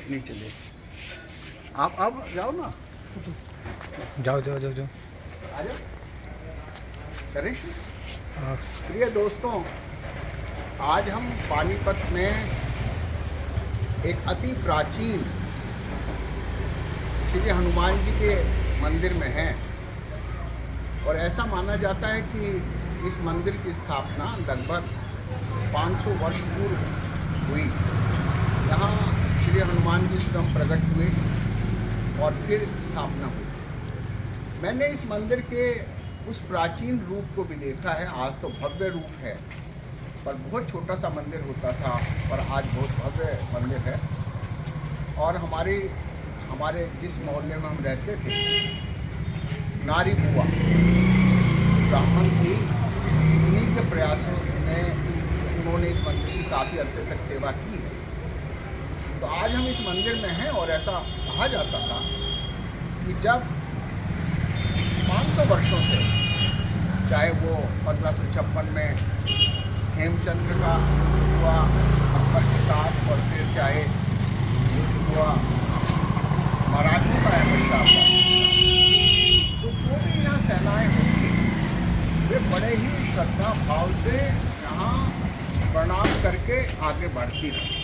नहीं चले। आप जाओ ना, जाओ जाओ जाओ जाओ। आ जाओ नरेश। हाँ। प्रिय दोस्तों, आज हम पानीपत में एक अति प्राचीन श्री हनुमान जी के मंदिर में हैं और ऐसा माना जाता है कि इस मंदिर की स्थापना लगभग 500 वर्ष पूर्व हुई। यहाँ श्री हनुमान जी स्वयं प्रकट हुए और फिर स्थापना हुई। मैंने इस मंदिर के उस प्राचीन रूप को भी देखा है। आज तो भव्य रूप है, पर बहुत छोटा सा मंदिर होता था और आज बहुत भव्य मंदिर है। और हमारे जिस मोहल्ले में हम रहते थे, नारी बुआ ब्राह्मण थी, उन्हीं के प्रयासों में उन्होंने इस मंदिर की काफ़ी अरसे तक सेवा की है। तो आज हम इस मंदिर में हैं और ऐसा कहा जाता था कि जब 500 वर्षों से, चाहे वो 1556 में हेमचंद्र का युद्ध हुआ अकबर के साथ, और फिर चाहे युद्ध हुआ मराठों का ऐसा हुआ, तो जो भी यहाँ सेनाएँ होती वे बड़े ही श्रद्धा भाव से यहाँ प्रणाम करके आगे बढ़ती रही।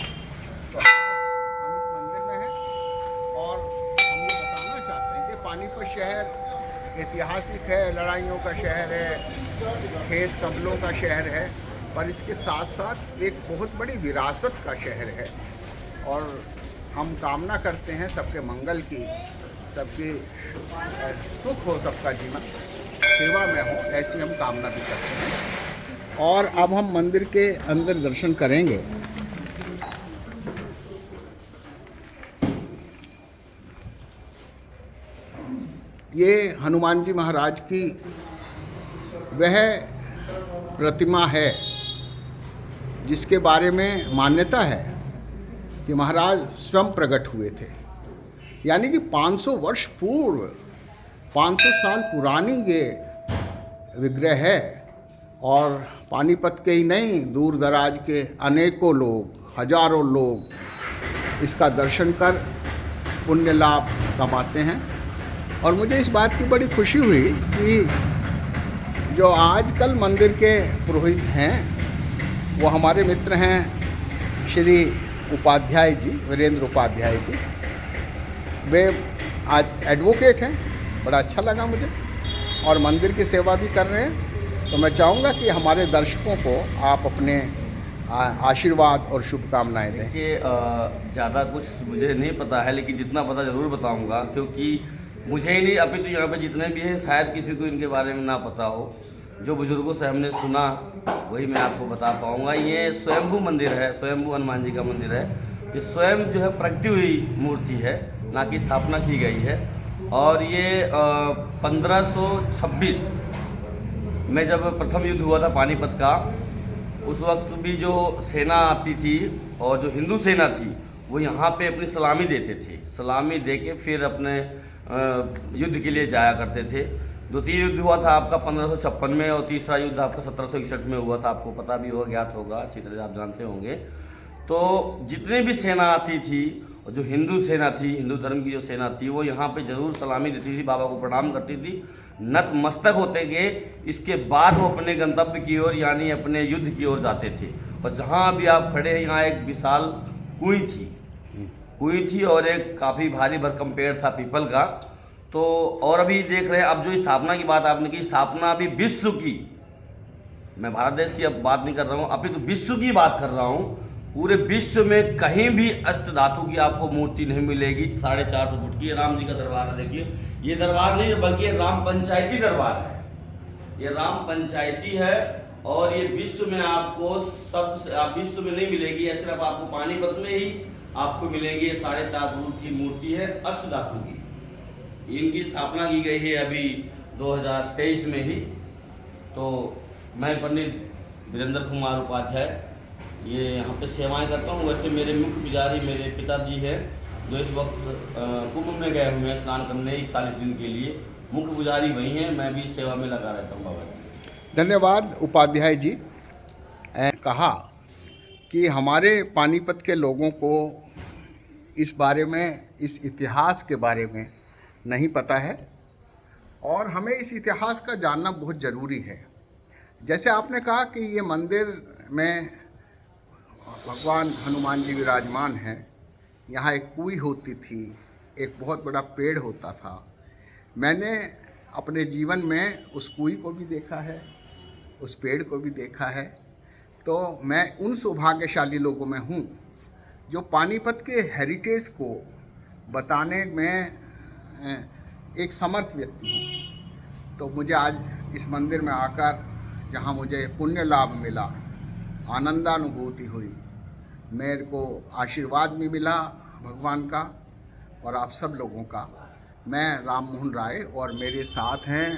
तो आज हम इस मंदिर में हैं और हम ये बताना चाहते हैं कि पानीपत शहर ऐतिहासिक है, लड़ाइयों का शहर है, खेस कबलों का शहर है, पर इसके साथ साथ एक बहुत बड़ी विरासत का शहर है। और हम कामना करते हैं सबके मंगल की, सबके सुख हो, सबका जीवन सेवा में हो, ऐसी हम कामना भी करते हैं। और अब हम मंदिर के अंदर दर्शन करेंगे। ये हनुमान जी महाराज की वह प्रतिमा है जिसके बारे में मान्यता है कि महाराज स्वयं प्रकट हुए थे। यानी कि 500 वर्ष पूर्व, 500 साल पुरानी ये विग्रह है। और पानीपत के ही नहीं, दूर दराज के अनेकों लोग, हजारों लोग इसका दर्शन कर पुण्य लाभ कमाते हैं। और मुझे इस बात की बड़ी खुशी हुई कि जो आजकल मंदिर के पुरोहित हैं वो हमारे मित्र हैं श्री उपाध्याय जी, वीरेंद्र उपाध्याय जी। वे आज एडवोकेट हैं, बड़ा अच्छा लगा मुझे, और मंदिर की सेवा भी कर रहे हैं। तो मैं चाहूँगा कि हमारे दर्शकों को आप अपने आशीर्वाद और शुभकामनाएं दें। देखिए, ज़्यादा कुछ मुझे नहीं पता है, लेकिन जितना पता ज़रूर बताऊंगा, क्योंकि मुझे ही नहीं, अभी तो यहाँ पे जितने भी हैं शायद किसी को इनके बारे में ना पता हो। जो बुजुर्गों से हमने सुना वही मैं आपको बता पाऊँगा। ये स्वयंभू मंदिर है, स्वयंभू हनुमान जी का मंदिर है। ये स्वयं जो है प्रकटी हुई मूर्ति है, ना कि स्थापना की गई है। और ये 1526 में जब प्रथम युद्ध हुआ था पानीपत का, उस वक्त भी जो सेना आती थी और जो हिंदू सेना थी वो यहाँ पे अपनी सलामी देते थे। सलामी दे के फिर अपने युद्ध के लिए जाया करते थे। द्वितीय युद्ध हुआ था आपका 1556 में, और तीसरा युद्ध आपका 1761 में हुआ था। आपको पता भी होगा, ज्ञात होगा, अच्छी तरह आप जानते होंगे। तो जितने भी सेना आती थी, और जो हिंदू सेना थी, हिंदू धर्म की जो सेना थी, वो यहाँ पे जरूर सलामी देती थी, बाबा को प्रणाम करती थी, नतमस्तक होते गए। इसके बाद वो अपने गंतव्य की ओर, यानी अपने युद्ध की ओर जाते थे। और जहाँ अभी आप खड़े हैं, यहाँ एक विशाल कुई थी और एक काफ़ी भारी भरकम पेड़ था पीपल का। तो और अभी देख रहे हैं, अब जो स्थापना की बात आपने की, स्थापना अभी विश्व की, मैं भारत देश की अब बात नहीं कर रहा हूँ, अभी तो विश्व की बात कर रहा हूँ। पूरे विश्व में कहीं भी अष्ट धातु की आपको मूर्ति नहीं मिलेगी। 450 फुट की राम जी का दरबार है। देखिए, ये दरबार नहीं है, बल्कि ये राम पंचायती दरबार है। ये राम पंचायती है और ये विश्व में आपको विश्व में नहीं मिलेगी। सिर्फ आपको पानीपत में ही आपको मिलेगी। 4.5 फुट की मूर्ति है, अष्ट धातु की। इनकी स्थापना की गई है अभी 2023 में ही। तो मैं पंडित वीरेंद्र कुमार उपाध्याय ये यहाँ पे सेवाएं करता हूँ। वैसे मेरे मुख्य पुजारी मेरे पिताजी हैं, जो इस वक्त कुंभ में गए हुए हैं स्नान करने 41 दिन के लिए। मुख्य पुजारी वही हैं, मैं भी सेवा में लगा रहता हूँ बाबा जी। धन्यवाद उपाध्याय जी। कहा कि हमारे पानीपत के लोगों को इस बारे में, इस इतिहास के बारे में नहीं पता है और हमें इस इतिहास का जानना बहुत ज़रूरी है। जैसे आपने कहा कि ये मंदिर में भगवान हनुमान जी विराजमान हैं, यहाँ एक कुई होती थी, एक बहुत बड़ा पेड़ होता था। मैंने अपने जीवन में उस कुई को भी देखा है, उस पेड़ को भी देखा है। तो मैं उन सौभाग्यशाली लोगों में हूँ जो पानीपत के हेरिटेज को बताने में एक समर्थ व्यक्ति हूँ। तो मुझे आज इस मंदिर में आकर जहाँ मुझे पुण्य लाभ मिला, आनंदानुभूति हुई, मेरे को आशीर्वाद भी मिला भगवान का और आप सब लोगों का। मैं राम मोहन राय और मेरे साथ हैं